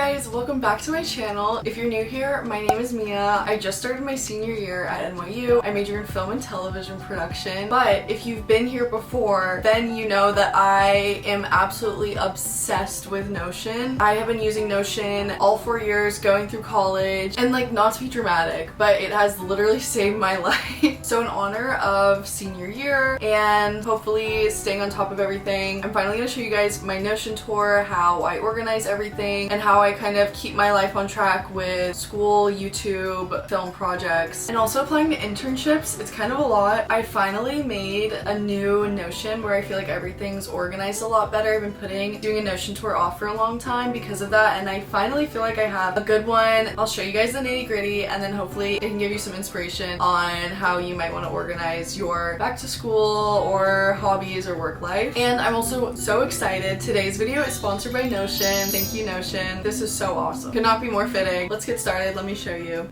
guys, welcome back to my channel. If you're new here, my name is Mia. I just started my senior year at NYU. I major in film and television production. But if you've been here before, then you know that I am absolutely obsessed with Notion. I have been using Notion all 4 years going through college, and like, not to be dramatic, but it has literally saved my life. So in honor of senior year and hopefully staying on top of everything, I'm finally gonna show you guys my Notion tour, how I organize everything, and how I kind of keep my life on track with school, YouTube, film projects, and also applying to internships. It's kind of a lot. I finally made a new Notion where I feel like everything's organized a lot better. I've been doing a Notion tour off for a long time because of that, and I finally feel like I have a good one. I'll show you guys the nitty-gritty, and then hopefully it can give you some inspiration on how you might want to organize your back to school or hobbies or work life. And I'm also so excited. Today's video is sponsored by Notion. Thank you, Notion. This is so awesome. Could not be more fitting. Let's get started. Let me show you.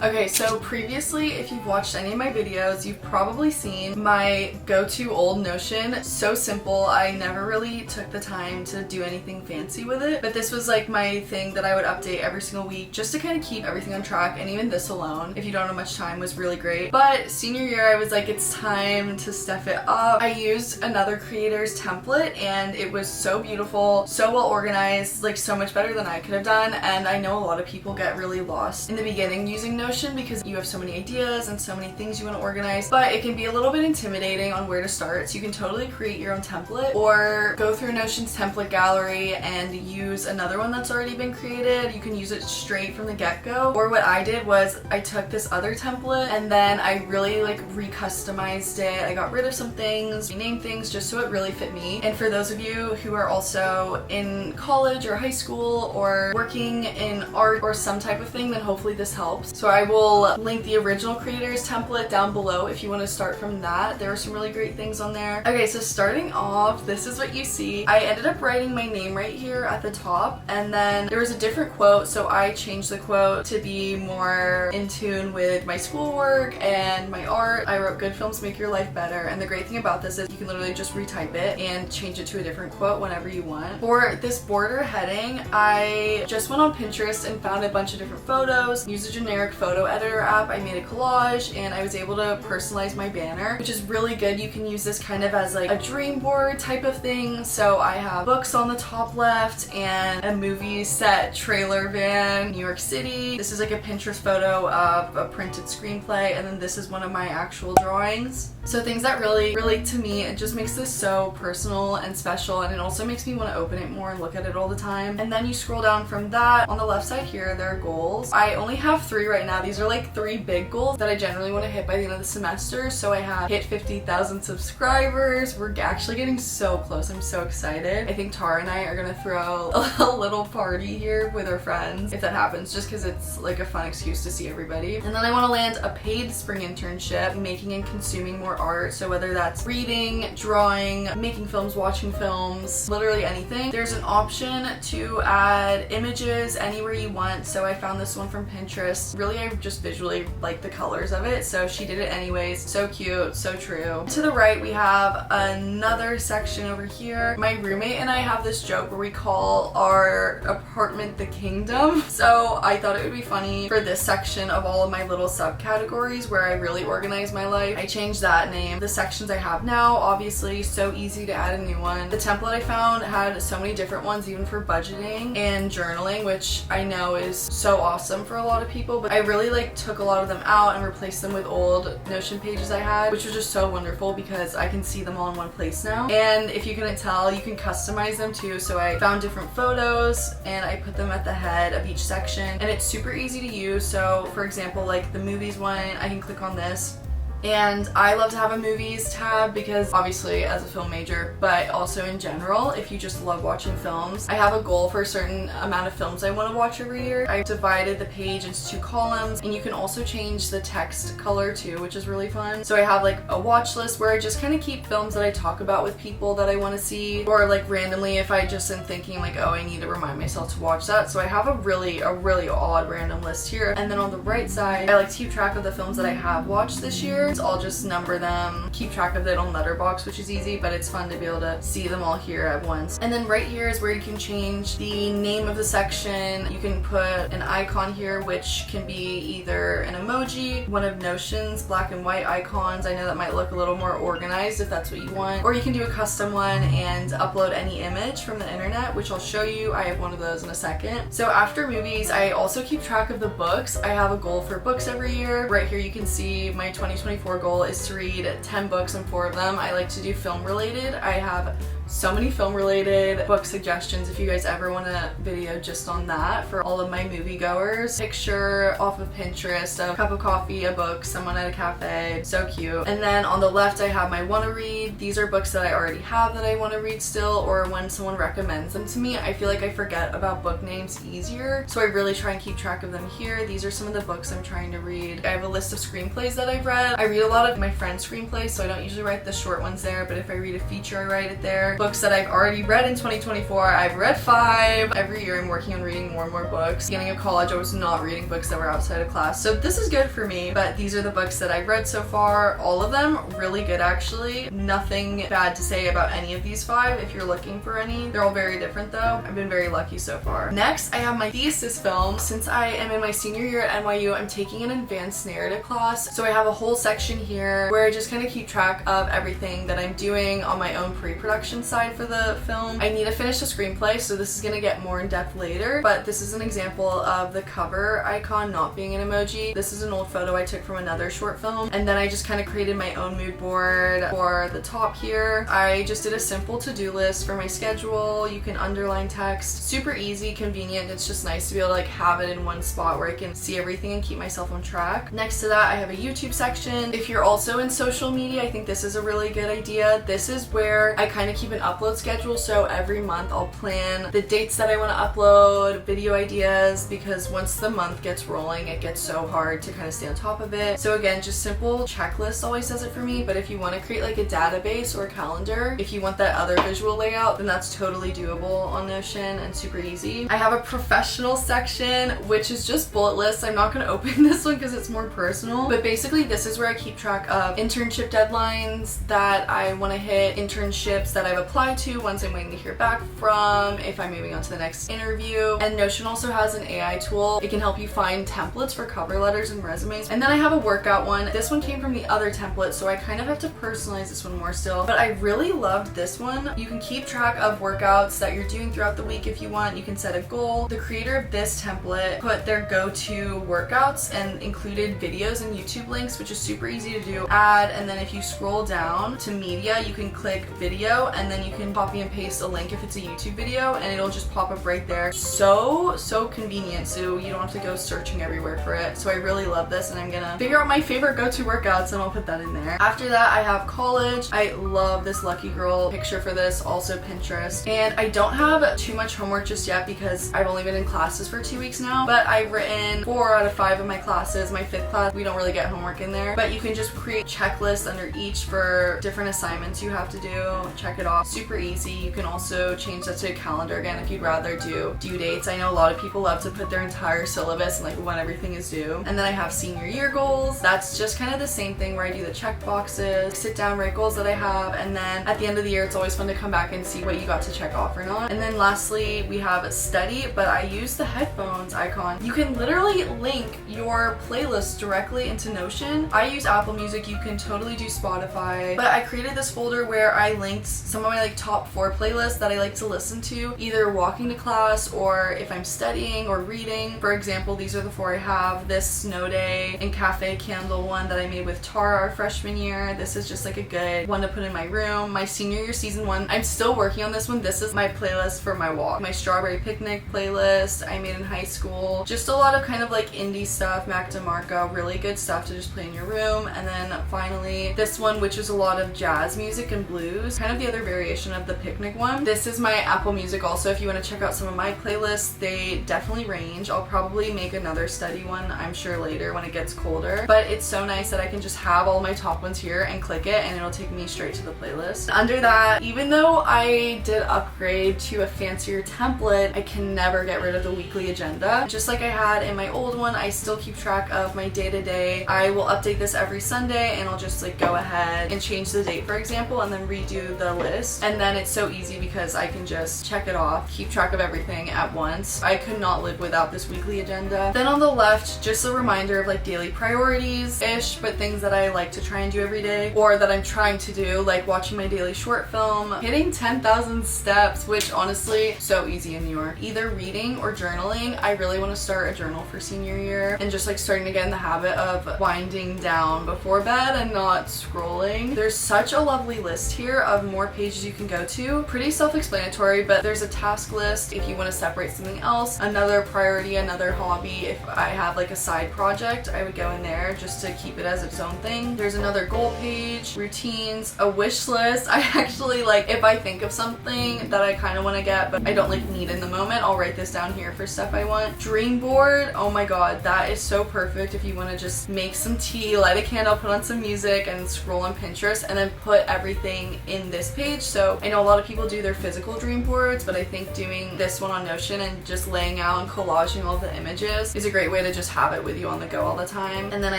Okay, so previously, if you've watched any of my videos, you've probably seen my go-to old Notion. So simple. I never really took the time to do anything fancy with it, but this was like my thing that I would update every single week just to kind of keep everything on track, and even this alone, if you don't have much time, was really great. But senior year, I was like, it's time to step it up. I used another creator's template, and it was so beautiful, so well organized, like so much better than I could have done, and I know a lot of people get really lost in the beginning using Notion because you have so many ideas and so many things you want to organize, but it can be a little bit intimidating on where to start. So you can totally create your own template or go through Notion's template gallery and use another one that's already been created. You can use it straight from the get-go. Or what I did was I took this other template and then I really like re-customized it. I got rid of some things, renamed things just so it really fit me. And for those of you who are also in college or high school or working in art or some type of thing, then hopefully this helps. So I will link the original creator's template down below if you want to start from that. There are some really great things on there. Okay, so starting off, this is what you see. I ended up writing my name right here at the top, and then there was a different quote, so I changed the quote to be more in tune with my schoolwork and my art. I wrote, "Good films make your life better," and the great thing about this is you can literally just retype it and change it to a different quote whenever you want. For this border heading, I just went on Pinterest and found a bunch of different photos, used a generic photo editor app. I made a collage and I was able to personalize my banner, which is really good. You can use this kind of as like a dream board type of thing. So I have books on the top left and a movie set trailer van, New York City. This is like a Pinterest photo of a printed screenplay, and then this is one of my actual drawings. So things that really relate to me. It just makes this so personal and special, and it also makes me want to open it more and look at it all the time. And then you scroll down from that. On the left side here, there are goals. I only have 3 right now. These are like 3 big goals that I generally want to hit by the end of the semester. So I have hit 50,000 subscribers. We're actually getting so close. I'm so excited. I think Tara and I are gonna throw a little party here with our friends if that happens, just because it's like a fun excuse to see everybody. And then I want to land a paid spring internship, making and consuming more art. So whether that's reading, drawing, making films, watching films, literally anything. There's an option to add images anywhere you want. So I found this one from Pinterest. Really, I just visually like the colors of it, so she did it anyways. So cute, so true. To the right, we have another section over here. My roommate and I have this joke where we call our apartment the kingdom. So I thought it would be funny for this section of all of my little subcategories where I really organize my life. I changed that name. The sections I have now, obviously, so easy to add a new one. The template I found had so many different ones, even for budgeting and journaling, which I know is so awesome for a lot of people, but I really like took a lot of them out and replaced them with old Notion pages I had, which was just so wonderful because I can see them all in one place now. And if you couldn't tell, you can customize them too. So I found different photos and I put them at the head of each section, and it's super easy to use. So for example, like the movies one, I can click on this. And I love to have a movies tab because obviously as a film major, but also in general, if you just love watching films. I have a goal for a certain amount of films I want to watch every year. I divided the page into 2 columns, and you can also change the text color too, which is really fun. So I have like a watch list where I just kind of keep films that I talk about with people that I want to see, or like randomly if I just am thinking like, oh, I need to remind myself to watch that. So I have a really odd random list here. And then on the right side, I like to keep track of the films that I have watched this year. and I'll just number them, keep track of it on Letterboxd, which is easy, but it's fun to be able to see them all here at once. And then right here is where you can change the name of the section. You can put an icon here, which can be either an emoji, one of Notion's black and white icons. I know that might look a little more organized if that's what you want, or you can do a custom one and upload any image from the internet, which I'll show you. I have one of those in a second. So after movies, I also keep track of the books. I have a goal for books every year. Right here you can see my 2024 goal is to read 10 books, and 4 of them I like to do film related. I have so many film related book suggestions if you guys ever want a video just on that for all of my moviegoers. Picture off of Pinterest of a cup of coffee, a book, someone at a cafe, so cute. And then on the left I have my wanna read. These are books that I already have that I want to read still, or when someone recommends them to me. I feel like I forget about book names easier, so I really try and keep track of them here. These are some of the books I'm trying to read. I have a list of screenplays that I've read. I read a lot of my friends' screenplays, so I don't usually write the short ones there, but if I read a feature I write it there. Books that I've already read in 2024, I've read 5. Every year I'm working on reading more and more books. Beginning of college I was not reading books that were outside of class, so this is good for me. But these are the books that I've read so far. All of them really good actually. Nothing bad to say about any of these 5 if you're looking for any. They're all very different though. I've been very lucky so far. Next I have my thesis film. Since I am in my senior year at NYU, I'm taking an advanced narrative class, so I have a whole section here where I just kind of keep track of everything that I'm doing on my own pre-production side for the film. I need to finish the screenplay, so this is gonna get more in depth later, but this is an example of the cover icon not being an emoji. This is an old photo I took from another short film, and then I just kind of created my own mood board for the top here. I just did a simple to-do list for my schedule. You can underline text. Super easy, convenient. It's just nice to be able to like have it in one spot where I can see everything and keep myself on track. Next to that I have a YouTube section. If you're also in social media, I think this is a really good idea. This is where I kind of keep an upload schedule, so every month I'll plan the dates that I want to upload, video ideas, because once the month gets rolling it gets so hard to kind of stay on top of it. So again, just simple checklist always does it for me, but if you want to create like a database or a calendar, if you want that other visual layout, then that's totally doable on Notion and super easy. I have a professional section which is just bullet lists. I'm not going to open this one because it's more personal, but basically this is where I keep track of internship deadlines that I want to hit, internships that I've applied to, ones I'm waiting to hear back from, if I'm moving on to the next interview. And Notion also has an AI tool. It can help you find templates for cover letters and resumes. And then I have a workout one. This one came from the other template, so I kind of have to personalize this one more still, but I really loved this one. You can keep track of workouts that you're doing throughout the week if you want. You can set a goal. The creator of this template put their go-to workouts and included videos and YouTube links, which is super easy to do. Add, and then if you scroll down to media, you can click video, and then you can copy and paste a link if it's a YouTube video, and it'll just pop up right there. So convenient, so you don't have to go searching everywhere for it. So I really love this, and I'm gonna figure out my favorite go-to workouts and I'll put that in there. After that I have college. I love this Lucky Girl picture for this, also Pinterest. And I don't have too much homework just yet because I've only been in classes for 2 weeks now, but I've written 4 out of 5 of my classes. My 5th class, we don't really get homework in there, but you can just create checklists under each for different assignments you have to do. Check it off. Super easy. You can also change that to a calendar again if you'd rather do due dates. I know a lot of people love to put their entire syllabus and like when everything is due. And then I have senior year goals. That's just kind of the same thing where I do the check boxes, sit down, write goals that I have, and then at the end of the year it's always fun to come back and see what you got to check off or not. And then lastly we have a study, but I use the headphones icon. You can literally link your playlist directly into Notion. I use Apple Music. You can totally do Spotify, but I created this folder where I linked some of my like top 4 playlists that I like to listen to either walking to class or if I'm studying or reading. For example, these are the 4 I have. This Snow Day and Cafe Candle one that I made with Tara our freshman year. This is just like a good one to put in my room. My senior year season 1, I'm still working on this one. This is my playlist for my walk. My Strawberry Picnic playlist I made in high school. Just a lot of kind of like indie stuff, Mac DeMarco, really good stuff to just play in your room. And then finally this one, which is a lot of jazz music and blues. Kind of the other variation of the picnic one. This is my Apple Music also. If you want to check out some of my playlists, they definitely range. I'll probably make another study one, I'm sure, later when it gets colder. But it's so nice that I can just have all my top ones here and click it and it'll take me straight to the playlist. Under that, even though I did upgrade to a fancier template, I can never get rid of the weekly agenda. Just like I had in my old one, I still keep track of my day-to-day. I will update this every Sunday and I'll just like go ahead and change the date, for example, and then redo the list. And then it's so easy because I can just check it off, keep track of everything at once. I could not live without this weekly agenda. Then on the left, just a reminder of like daily priorities-ish, but things that I like to try and do every day or that I'm trying to do, like watching my daily short film, hitting 10,000 steps, which honestly, so easy in New York. Either reading or journaling. I really want to start a journal for senior year and just like starting to get in the habit of winding down before bed and not scrolling. There's such a lovely list here of more pages you can go to. Pretty self-explanatory, but there's a task list if you want to separate something else, another priority, another hobby. If I have like a side project, I would go in there just to keep it as its own thing. There's another goal page, routines, a wish list. I actually like, if I think of something that I kind of want to get but I don't like need in the moment, I'll write this down here for stuff I want. Dream board, oh my god, that is so perfect if you want to just make some tea, light a candle, put on some music and scroll on Pinterest and then put everything in this page. So I know a lot of people do their physical dream boards, but I think doing this one on Notion and just laying out and collaging all the images is a great way to just have it with you on the go all the time. And then I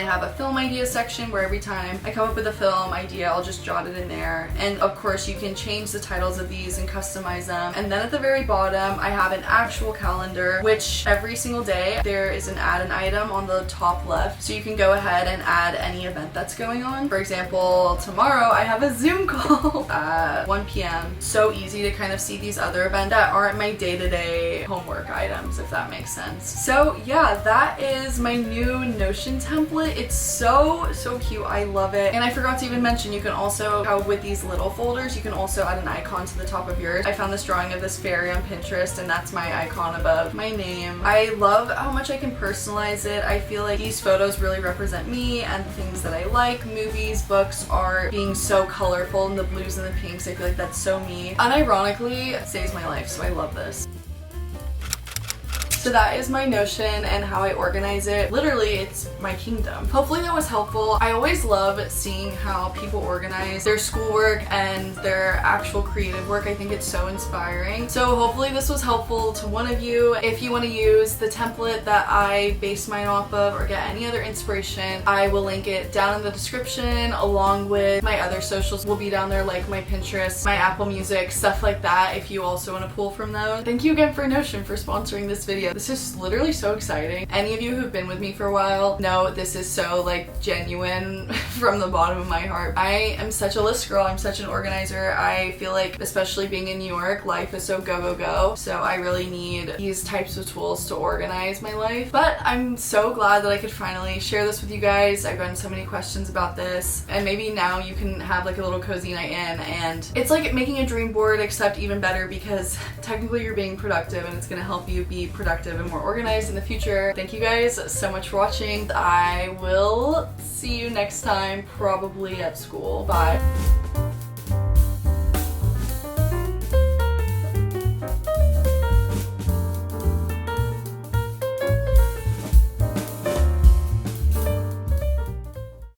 have a film idea section where every time I come up with a film idea, I'll just jot it in there. And of course you can change the titles of these and customize them. And then at the very bottom, I have an actual calendar, which every single day there is an add an item on the top left. So you can go ahead and add any event that's going on. For example, tomorrow I have a Zoom call at 1 p.m. So easy to kind of see these other events that aren't my day-to-day homework items, if that makes sense. So yeah, that is my new Notion template. It's so cute. I love it. And I forgot to even mention, you can also, with these little folders, you can also add an icon to the top of yours. I found this drawing of this fairy on Pinterest and that's my icon above my name. I love how much I can personalize it. I feel like these photos really represent me and the things that I like. Movies, books, art, being so colorful and the blues and the pinks. I feel like that's so me. Unironically, it saves my life, so I love this. So that is my Notion and how I organize it. Literally, it's my kingdom. Hopefully that was helpful. I always love seeing how people organize their schoolwork and their actual creative work. I think it's so inspiring. So hopefully this was helpful to one of you. If you want to use the template that I based mine off of or get any other inspiration, I will link it down in the description along with my other socials will be down there, like my Pinterest, my Apple Music, stuff like that if you also want to pull from those. Thank you again for Notion for sponsoring this video. This is literally so exciting. Any of you who've been with me for a while know this is so like genuine from the bottom of my heart. I am such a list girl. I'm such an organizer. I feel like, especially being in New York, life is so go, go, go. So I really need these types of tools to organize my life. But I'm so glad that I could finally share this with you guys. I've gotten so many questions about this. And maybe now you can have like a little cozy night in. And it's like making a dream board, except even better because technically you're being productive and it's going to help you be productive and more organized in the future. Thank you guys so much for watching. I will see you next time, probably at school. Bye.